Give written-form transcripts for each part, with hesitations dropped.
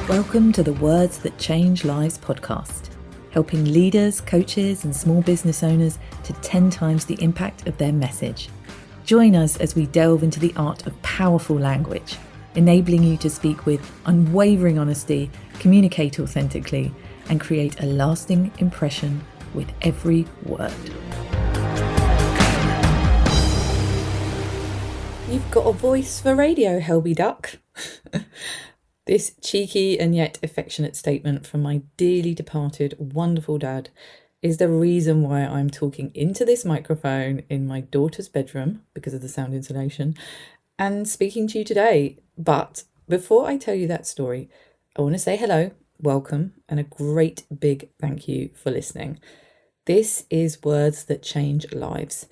Welcome to the Words That Change Lives podcast, helping leaders, coaches, and small business owners to 10 times the impact of their message. Join us as we delve into the art of powerful language, enabling you to speak with unwavering honesty, communicate authentically, and create a lasting impression with every word. You've got a voice for radio, Helby Duck. This cheeky and yet affectionate statement from my dearly departed wonderful dad is the reason why I'm talking into this microphone in my daughter's bedroom because of the sound insulation and speaking to you today. But before I tell you that story, I want to say hello, welcome, and a great big thank you for listening. This is Words That Change Lives.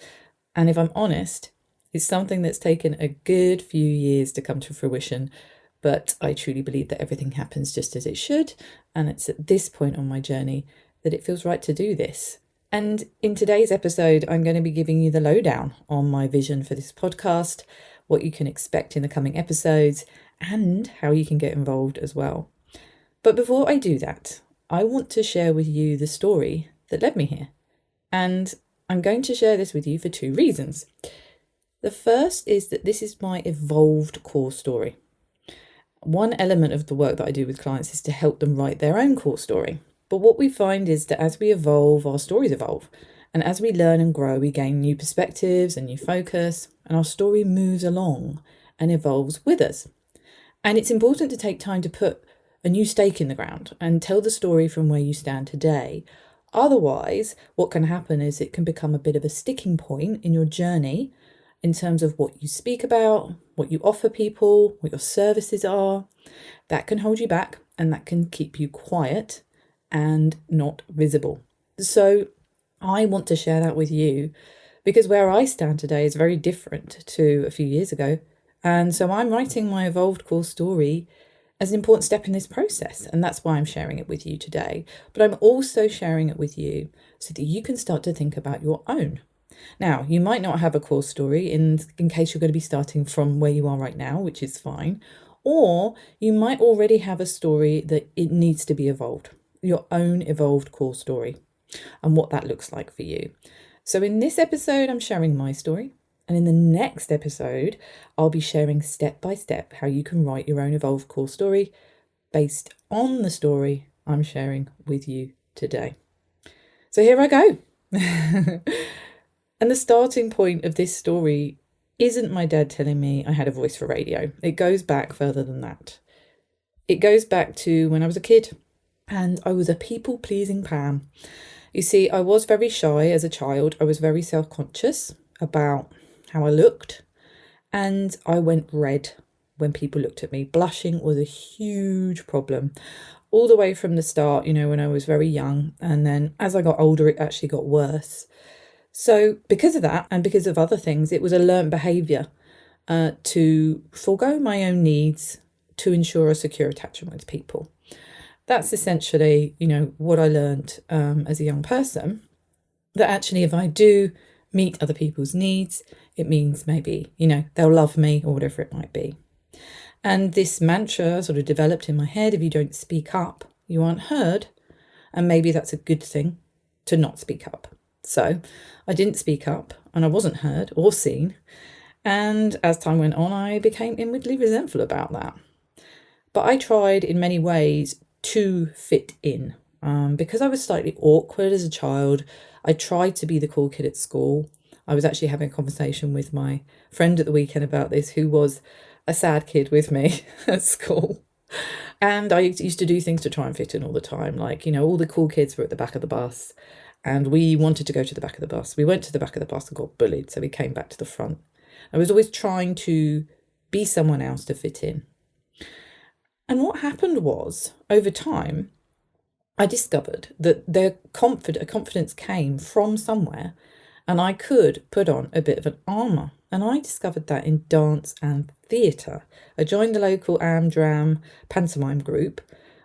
And if I'm honest, it's something that's taken a good few years to come to fruition. But I truly believe that everything happens just as it should. And it's at this point on my journey that it feels right to do this. And in today's episode, I'm going to be giving you the lowdown on my vision for this podcast, what you can expect in the coming episodes, and how you can get involved as well. But before I do that, I want to share with you the story that led me here. And I'm going to share this with you for two reasons. The first is that this is my evolved core story. One element of the work that I do with clients is to help them write their own core story. But what we find is that as we evolve, our stories evolve. And as we learn and grow, we gain new perspectives and new focus, and our story moves along and evolves with us. And it's important to take time to put a new stake in the ground and tell the story from where you stand today. Otherwise, what can happen is it can become a bit of a sticking point in your journey in terms of what you speak about, what you offer people, what your services are. That can hold you back and that can keep you quiet and not visible. So I want to share that with you because where I stand today is very different to a few years ago. And so I'm writing my evolved core story as an important step in this process. And that's why I'm sharing it with you today. But I'm also sharing it with you so that you can start to think about your own. Now, you might not have a core story in case you're going to be starting from where you are right now, which is fine. Or you might already have a story that it needs to be evolved, your own evolved core story, and what that looks like for you. So in this episode, I'm sharing my story. And in the next episode, I'll be sharing step by step how you can write your own evolved core story based on the story I'm sharing with you today. So here I go. And the starting point of this story isn't my dad telling me I had a voice for radio. It goes back further than that. It goes back to when I was a kid and I was a people-pleasing Pam. You see, I was very shy as a child. I was very self-conscious about how I looked, and I went red when people looked at me. Blushing was a huge problem all the way from the start, when I was very young. And then as I got older, it actually got worse. So because of that and because of other things, it was a learned behaviour to forego my own needs to ensure a secure attachment with people. That's essentially, what I learned as a young person, that actually if I do meet other people's needs, it means maybe, they'll love me or whatever it might be. And this mantra sort of developed in my head: if you don't speak up, you aren't heard. And maybe that's a good thing to not speak up. So I didn't speak up and I wasn't heard or seen. And as time went on, I became inwardly resentful about that. But I tried in many ways to fit in. Because I was slightly awkward as a child, I tried to be the cool kid at school. I was actually having a conversation with my friend at the weekend about this, who was a sad kid with me at school. And I used to do things to try and fit in all the time. Like, all the cool kids were at the back of the bus. And we wanted to go to the back of the bus. We went to the back of the bus and got bullied, so we came back to the front. I was always trying to be someone else to fit in. And what happened was, over time, I discovered that confidence came from somewhere, and I could put on a bit of an armour. And I discovered that in dance and theatre. I joined the local Amdram pantomime group,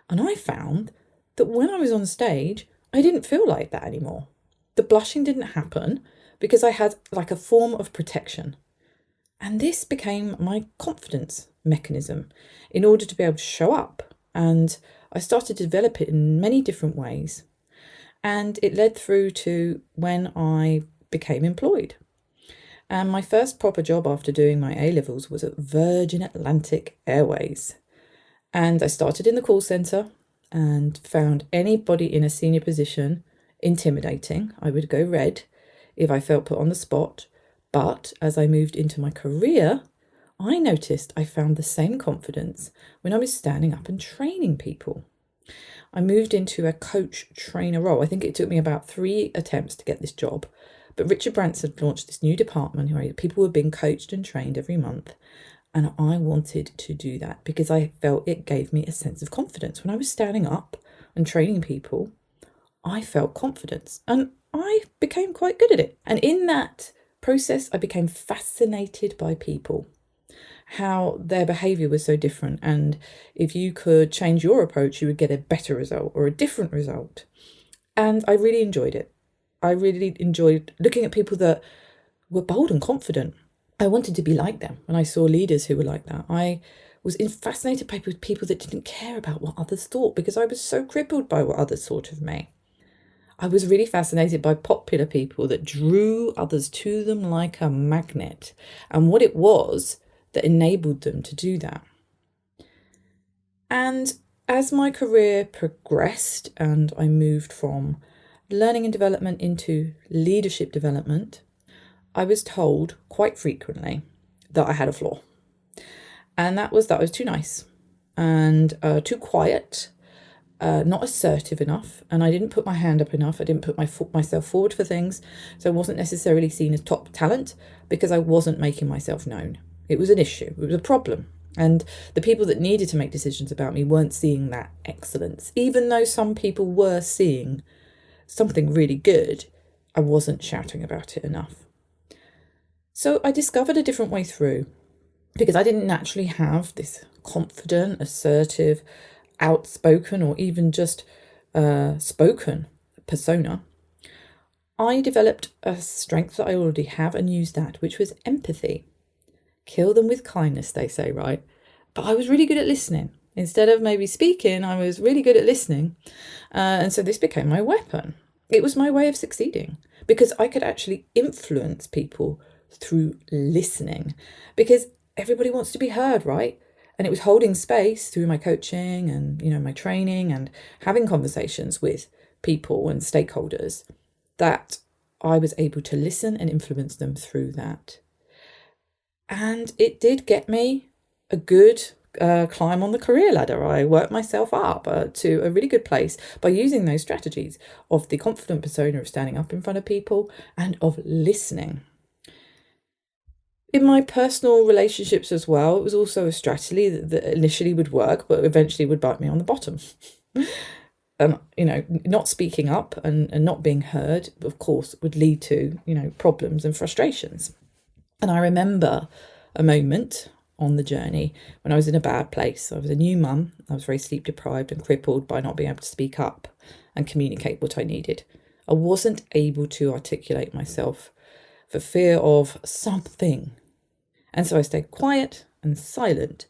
and I found that when I was on stage, I didn't feel like that anymore. The blushing didn't happen because I had like a form of protection. And this became my confidence mechanism in order to be able to show up And I started to develop it in many different ways. And it led through to when I became employed. And my first proper job after doing my A-levels was at Virgin Atlantic Airways. And I started in the call centre and found anybody in a senior position intimidating. I would go red if I felt put on the spot. But as I moved into my career, I noticed I found the same confidence when I was standing up and training people. I moved into a coach trainer role. I think it took me about 3 attempts to get this job. But Richard Branson launched this new department where people were being coached and trained every month. And I wanted to do that because I felt it gave me a sense of confidence. When I was standing up and training people, I felt confidence and I became quite good at it. And in that process, I became fascinated by people, how their behaviour was so different. And if you could change your approach, you would get a better result or a different result. And I really enjoyed it. I really enjoyed looking at people that were bold and confident. I wanted to be like them when I saw leaders who were like that. I was fascinated by people that didn't care about what others thought because I was so crippled by what others thought of me. I was really fascinated by popular people that drew others to them like a magnet and what it was that enabled them to do that. And as my career progressed and I moved from learning and development into leadership development, I was told quite frequently that I had a flaw. And that was I was too nice and too quiet, not assertive enough, and I didn't put my hand up enough. I didn't put myself forward for things, so I wasn't necessarily seen as top talent because I wasn't making myself known. It was an issue. It was a problem. And the people that needed to make decisions about me weren't seeing that excellence. Even though some people were seeing something really good, I wasn't shouting about it enough. So I discovered a different way through because I didn't naturally have this confident, assertive, outspoken, or even just spoken persona. I developed a strength that I already have and used that, which was empathy. Kill them with kindness, they say, right? But I was really good at listening. Instead of maybe speaking, I was really good at listening. And so this became my weapon. It was my way of succeeding because I could actually influence people through listening because everybody wants to be heard, right? And it was holding space through my coaching and, my training and having conversations with people and stakeholders that I was able to listen and influence them through that. And it did get me a good climb on the career ladder. I worked myself up to a really good place by using those strategies of the confident persona of standing up in front of people and of listening. In my personal relationships as well, it was also a strategy that initially would work, but eventually would bite me on the bottom. Not speaking up and not being heard, of course, would lead to, problems and frustrations. And I remember a moment on the journey when I was in a bad place. I was a new mum. I was very sleep deprived and crippled by not being able to speak up and communicate what I needed. I wasn't able to articulate myself for fear of something. And so I stayed quiet and silent.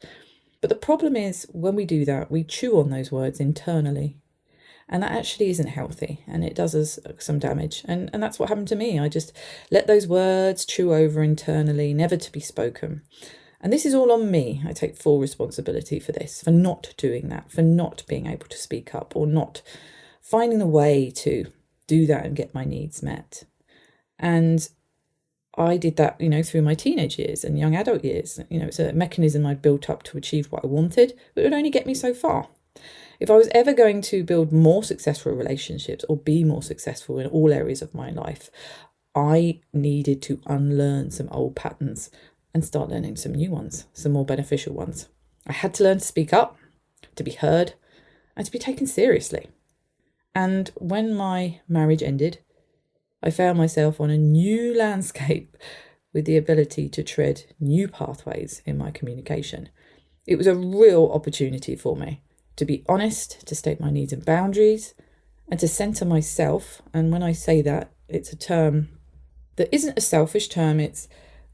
But the problem is when we do that, we chew on those words internally. And that actually isn't healthy and it does us some damage. And that's what happened to me. I just let those words chew over internally, never to be spoken. And this is all on me. I take full responsibility for this, for not doing that, for not being able to speak up or not finding a way to do that and get my needs met. And I did that, through my teenage years and young adult years. It's a mechanism I'd built up to achieve what I wanted, but it would only get me so far. If I was ever going to build more successful relationships or be more successful in all areas of my life, I needed to unlearn some old patterns and start learning some new ones, some more beneficial ones. I had to learn to speak up, to be heard, and to be taken seriously. And when my marriage ended, I found myself on a new landscape with the ability to tread new pathways in my communication. It was a real opportunity for me to be honest, to state my needs and boundaries, and to centre myself. And when I say that, it's a term that isn't a selfish term, it's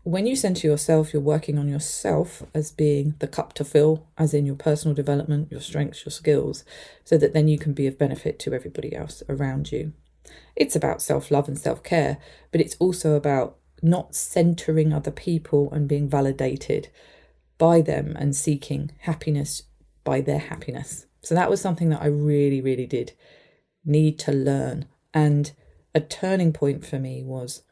when you center yourself, you're working on yourself as being the cup to fill, as in your personal development, your strengths, your skills, so that then you can be of benefit to everybody else around you. It's about self-love and self-care, but it's also about not centering other people and being validated by them and seeking happiness by their happiness. So that was something that I really, really did need to learn. And a turning point for me was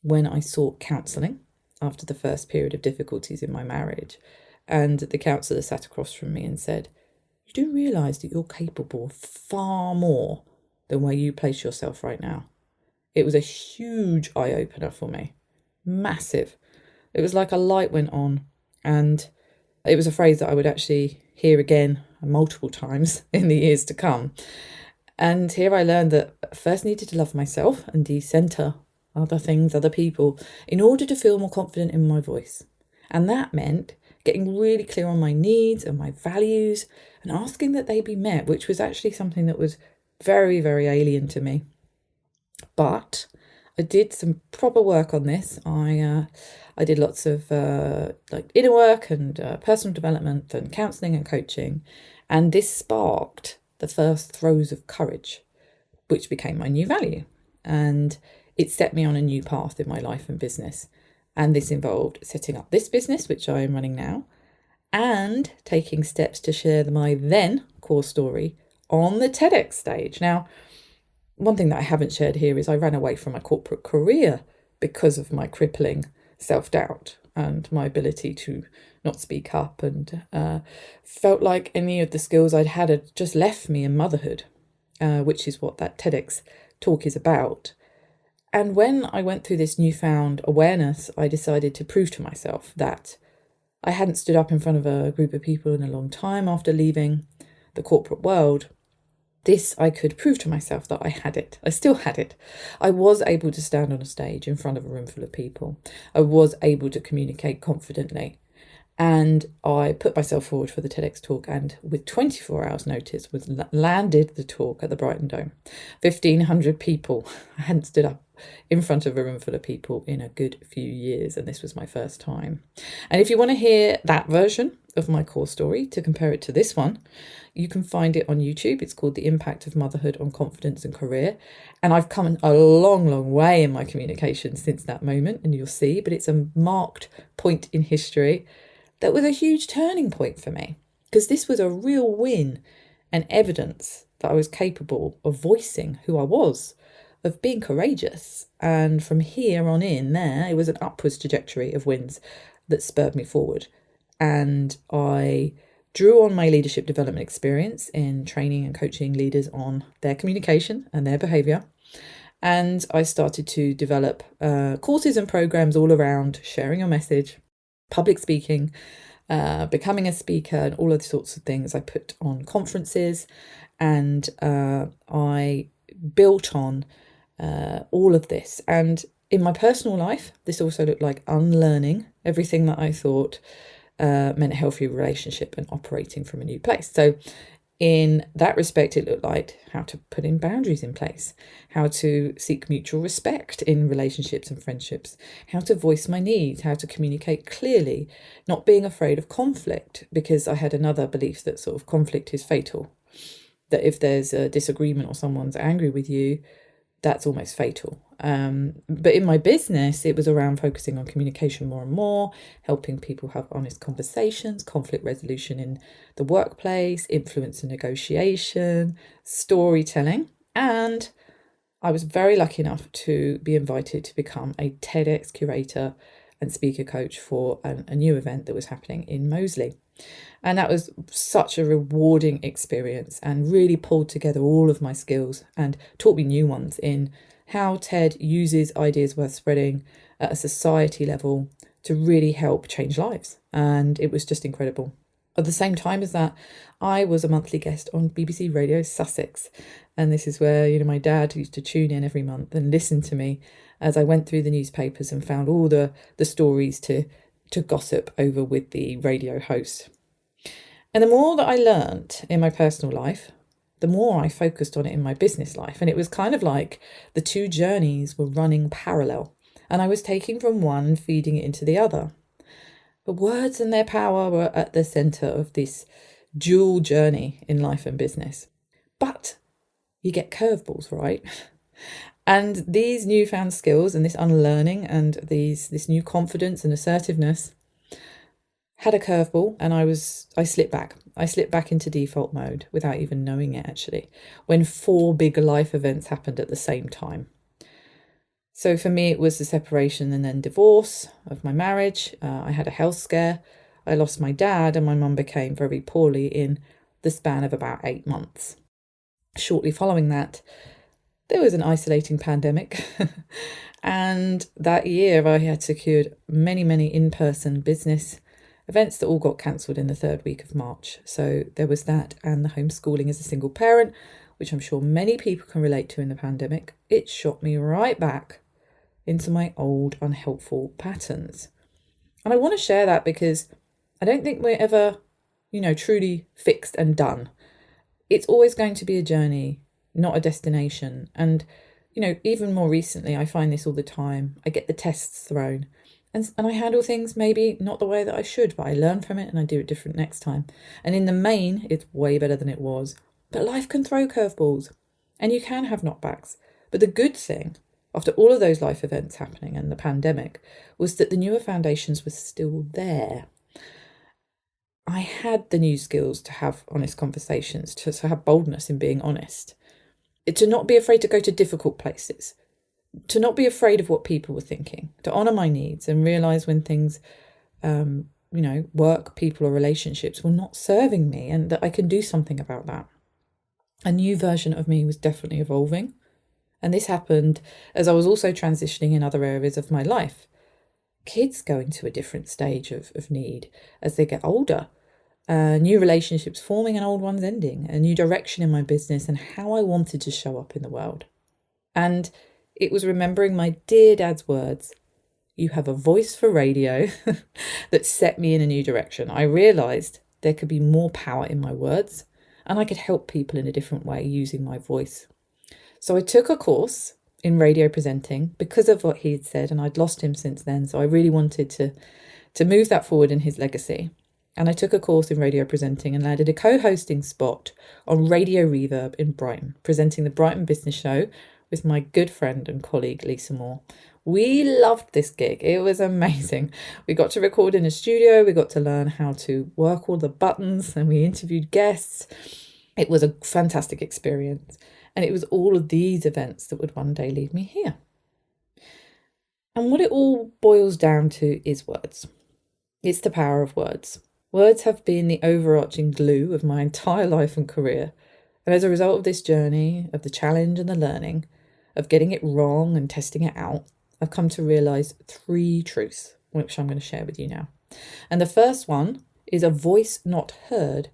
when I sought counselling after the first period of difficulties in my marriage. And the counsellor sat across from me and said, "You do realise that you're capable of far more than where you place yourself right now." It was a huge eye-opener for me. Massive. It was like a light went on, and it was a phrase that I would actually hear again multiple times in the years to come. And here I learned that I first needed to love myself and de-center other things, other people, in order to feel more confident in my voice. And that meant getting really clear on my needs and my values and asking that they be met, which was actually something that was very, very alien to me. But I did some proper work on this. I did lots of inner work and personal development and counselling and coaching. And this sparked the first throes of courage, which became my new value. And it set me on a new path in my life and business. And this involved setting up this business, which I am running now, and taking steps to share my then core story on the TEDx stage. Now, one thing that I haven't shared here is I ran away from my corporate career because of my crippling self-doubt and my ability to not speak up, and felt like any of the skills I'd had just left me in motherhood, which is what that TEDx talk is about. And when I went through this newfound awareness, I decided to prove to myself that I hadn't stood up in front of a group of people in a long time after leaving the corporate world. This I could prove to myself that I had it. I still had it. I was able to stand on a stage in front of a room full of people. I was able to communicate confidently. And I put myself forward for the TEDx talk, and with 24 hours notice landed the talk at the Brighton Dome. 1,500 people. I hadn't stood up in front of a room full of people in a good few years, and this was my first time. And if you want to hear that version of my core story, to compare it to this one, you can find it on YouTube. It's called The Impact of Motherhood on Confidence and Career. And I've come a long, long way in my communication since that moment, and you'll see, but it's a marked point in history that was a huge turning point for me, because this was a real win and evidence that I was capable of voicing who I was, of being courageous. And from here on in there, it was an upwards trajectory of wins that spurred me forward. And I drew on my leadership development experience in training and coaching leaders on their communication and their behaviour. And I started to develop courses and programs all around sharing your message, public speaking, becoming a speaker, and all of the sorts of things. I put on conferences, and I built on all of this. And in my personal life, this also looked like unlearning everything that I thought meant a healthy relationship and operating from a new place. So in that respect, it looked like how to put in boundaries in place, how to seek mutual respect in relationships and friendships, how to voice my needs, how to communicate clearly, not being afraid of conflict, because I had another belief that sort of conflict is fatal, that if there's a disagreement or someone's angry with you, that's almost fatal. But in my business, it was around focusing on communication more and more, helping people have honest conversations, conflict resolution in the workplace, influence and negotiation, storytelling. And I was very lucky enough to be invited to become a TEDx curator and speaker coach for a new event that was happening in Moseley. And that was such a rewarding experience, and really pulled together all of my skills and taught me new ones in how TED uses ideas worth spreading at a society level to really help change lives. And it was just incredible. At the same time as that, I was a monthly guest on BBC Radio Sussex. And this is where, my dad used to tune in every month and listen to me as I went through the newspapers and found all the stories to gossip over with the radio host. And the more that I learnt in my personal life, the more I focused on it in my business life. And it was kind of like the two journeys were running parallel. and I was taking from one, feeding it into the other. But words and their power were at the centre of this dual journey in life and business. But you get curveballs, right? And these newfound skills and this unlearning and this new confidence and assertiveness had a curveball, and I slipped back. I slipped back into default mode without even knowing it, actually, when 4 big life events happened at the same time. So for me, it was the separation and then divorce of my marriage. I had a health scare. I lost my dad, and my mum became very poorly in the span of about 8 months. Shortly following that, there was an isolating pandemic. And that year, I had secured many, many in-person business events that all got cancelled in the 3rd week of March. So there was that, and the homeschooling as a single parent, which I'm sure many people can relate to in the pandemic. It shot me right back into my old unhelpful patterns. And I want to share that because I don't think we're ever, truly fixed and done. It's always going to be a journey, not a destination. And, even more recently, I find this all the time. I get the tests thrown. And I handle things maybe not the way that I should, but I learn from it and I do it different next time. And in the main, it's way better than it was. But life can throw curveballs and you can have knockbacks. But the good thing, after all of those life events happening and the pandemic, was that the newer foundations were still there. I had the new skills to have honest conversations, to have boldness in being honest, to not be afraid to go to difficult places, to not be afraid of what people were thinking, to honour my needs and realise when things, work, people or relationships were not serving me, and that I can do something about that. A new version of me was definitely evolving. And this happened as I was also transitioning in other areas of my life. Kids go into a different stage of need as they get older. New relationships forming and old ones ending. A new direction in my business and how I wanted to show up in the world. And it was remembering my dear dad's words, "You have a voice for radio," that set me in a new direction. I realised there could be more power in my words and I could help people in a different way using my voice. So I took a course in radio presenting because of what he'd said, and I'd lost him since then. So I really wanted to move that forward in his legacy. And I took a course in radio presenting and landed a co-hosting spot on Radio Reverb in Brighton, presenting the Brighton Business Show with my good friend and colleague, Lisa Moore. We loved this gig. It was amazing. We got to record in a studio. We got to learn how to work all the buttons, and we interviewed guests. It was a fantastic experience. And it was all of these events that would one day lead me here. And what it all boils down to is words. It's the power of words. Words have been the overarching glue of my entire life and career. And as a result of this journey, of the challenge and the learning, of getting it wrong and testing it out, I've come to realise 3 truths, which I'm going to share with you now. And the first one is a voice not heard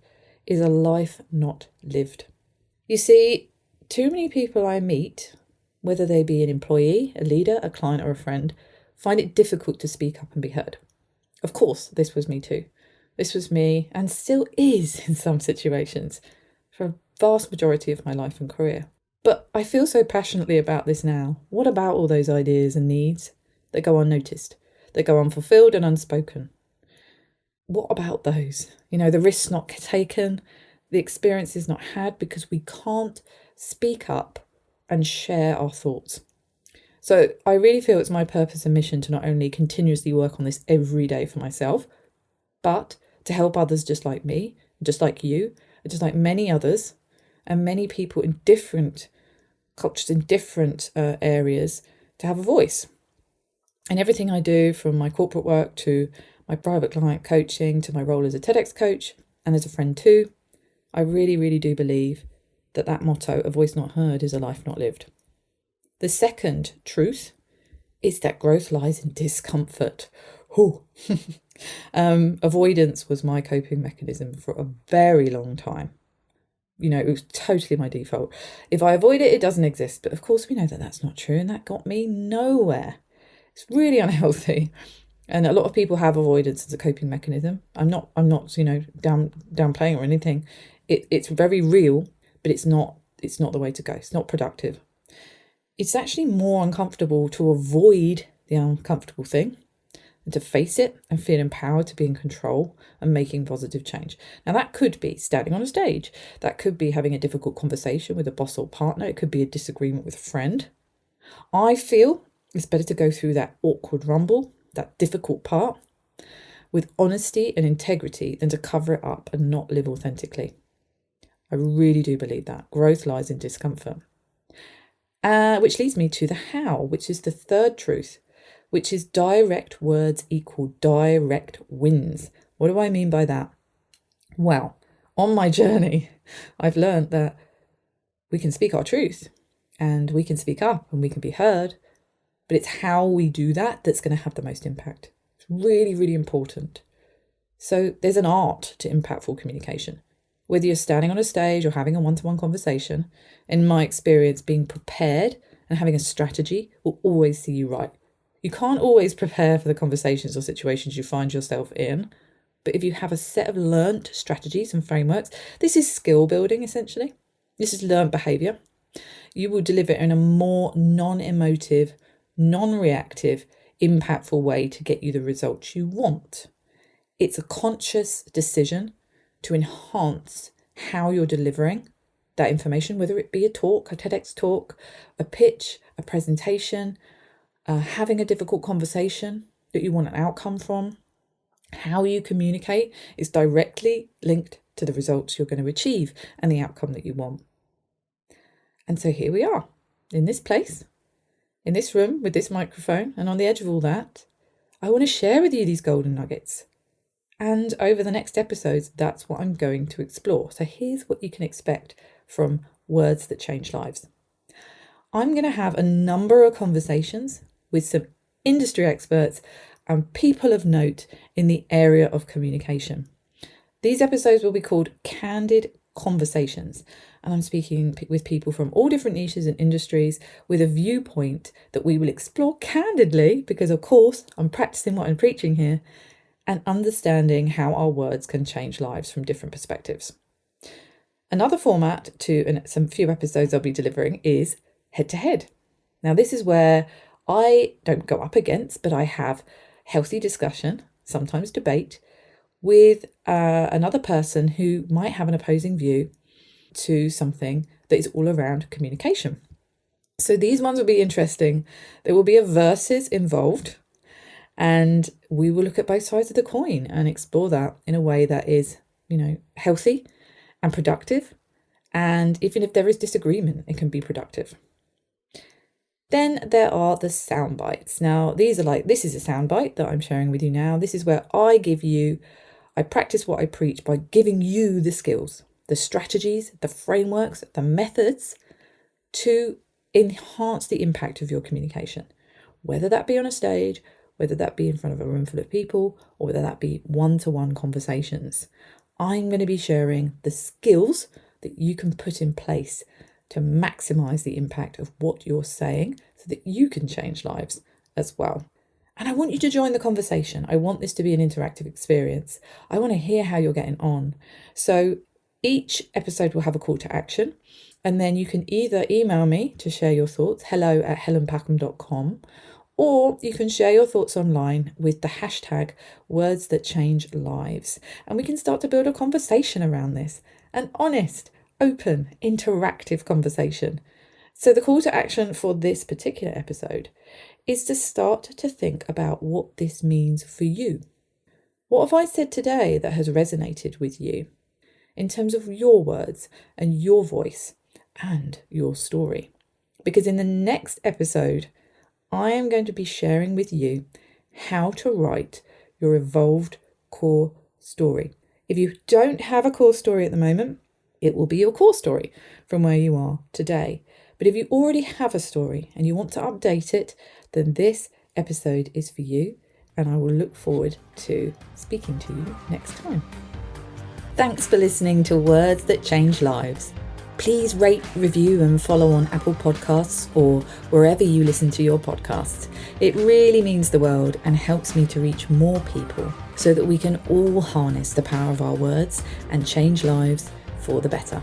is a life not lived. You see, too many people I meet, whether they be an employee, a leader, a client or a friend, find it difficult to speak up and be heard. Of course, this was me too. This was me and still is in some situations for a vast majority of my life and career. But I feel so passionately about this now. What about all those ideas and needs that go unnoticed, that go unfulfilled and unspoken? What about those? The risks not taken, the experiences not had because we can't speak up and share our thoughts. So I really feel it's my purpose and mission to not only continuously work on this every day for myself, but to help others just like me, just like you, just like many others, and many people in different cultures, in different areas, to have a voice. And everything I do, from my corporate work to my private client coaching to my role as a TEDx coach and as a friend too, I really, really do believe that motto, a voice not heard, is a life not lived. The second truth is that growth lies in discomfort. Avoidance was my coping mechanism for a very long time. It was totally my default. If I avoid it, it doesn't exist. But of course, we know that that's not true, and that got me nowhere. It's really unhealthy. And a lot of people have avoidance as a coping mechanism. I'm not downplaying or anything. It's very real, but it's not the way to go. It's not productive. It's actually more uncomfortable to avoid the uncomfortable thing, and to face it and feel empowered to be in control and making positive change. Now, that could be standing on a stage. That could be having a difficult conversation with a boss or partner. It could be a disagreement with a friend. I feel it's better to go through that awkward rumble, that difficult part, with honesty and integrity than to cover it up and not live authentically. I really do believe that. Growth lies in discomfort. Which leads me to the how, which is the third truth, which is direct words equal direct wins. What do I mean by that? Well, on my journey, I've learned that we can speak our truth and we can speak up and we can be heard, but it's how we do that that's going to have the most impact. It's really, really important. So there's an art to impactful communication. Whether you're standing on a stage or having a one-to-one conversation, in my experience, being prepared and having a strategy will always see you right. You can't always prepare for the conversations or situations you find yourself in, but if you have a set of learnt strategies and frameworks, this is skill building essentially. This is learnt behaviour. You will deliver in a more non-emotive, non-reactive, impactful way to get you the results you want. It's a conscious decision to enhance how you're delivering that information, whether it be a talk, a TEDx talk, a pitch, a presentation, having a difficult conversation that you want an outcome from. How you communicate is directly linked to the results you're going to achieve and the outcome that you want. And so here we are, in this place, in this room with this microphone, and on the edge of all that, I want to share with you these golden nuggets. And over the next episodes, that's what I'm going to explore. So here's what you can expect from Words That Change Lives. I'm going to have a number of conversations with some industry experts and people of note in the area of communication. These episodes will be called Candid Conversations, and I'm speaking with people from all different niches and industries with a viewpoint that we will explore candidly, because of course I'm practicing what I'm preaching here, and understanding how our words can change lives from different perspectives. Another format to some few episodes I'll be delivering is head to head. Now, this is where I don't go up against, but I have healthy discussion, sometimes debate, with another person who might have an opposing view to something that is all around communication. So these ones will be interesting. There will be a versus involved, and we will look at both sides of the coin and explore that in a way that is, healthy and productive. And even if there is disagreement, it can be productive. Then there are the sound bites. Now, this is a sound bite that I'm sharing with you now. This is where I practice what I preach by giving you the skills, the strategies, the frameworks, the methods to enhance the impact of your communication, whether that be on a stage, whether that be in front of a room full of people, or whether that be one-to-one conversations. I'm going to be sharing the skills that you can put in place to maximize the impact of what you're saying so that you can change lives as well. And I want you to join the conversation. I want this to be an interactive experience. I want to hear how you're getting on. So each episode will have a call to action, and then you can either email me to share your thoughts, hello@helenpackham.com, or you can share your thoughts online with the hashtag Words That Change Lives. And we can start to build a conversation around this, an honest, open, interactive conversation. So the call to action for this particular episode is to start to think about what this means for you. What have I said today that has resonated with you in terms of your words and your voice and your story? Because in the next episode, I am going to be sharing with you how to write your evolved core story. If you don't have a core story at the moment, it will be your core story from where you are today. But if you already have a story and you want to update it, then this episode is for you, and I will look forward to speaking to you next time. Thanks for listening to Words That Change Lives. Please rate, review and follow on Apple Podcasts or wherever you listen to your podcasts. It really means the world and helps me to reach more people so that we can all harness the power of our words and change lives for the better.